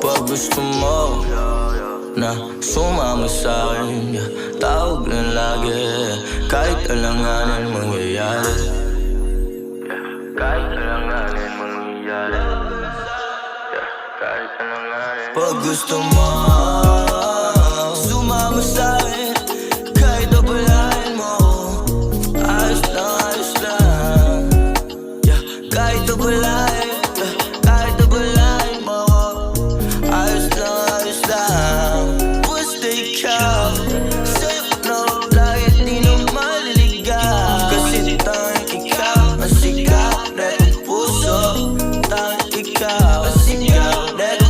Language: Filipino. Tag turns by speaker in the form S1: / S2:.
S1: Pag gusto mo na sumama sa'kin, yeah, tawag lang lagi. Kahit alanganin mangyayari, kahit alanganin mangyayari, kahit alanganin. Pag gusto mo sumama sa'kin, kahit abalahin mo, ayos lang, yeah, kahit abalahin, kahit abalahin mo, ayos lang. Basta ikaw, safe na lagi di na maliligaw. Kasi tanging ikaw ang sigaw na itong puso. Tanging ikaw ang sigaw na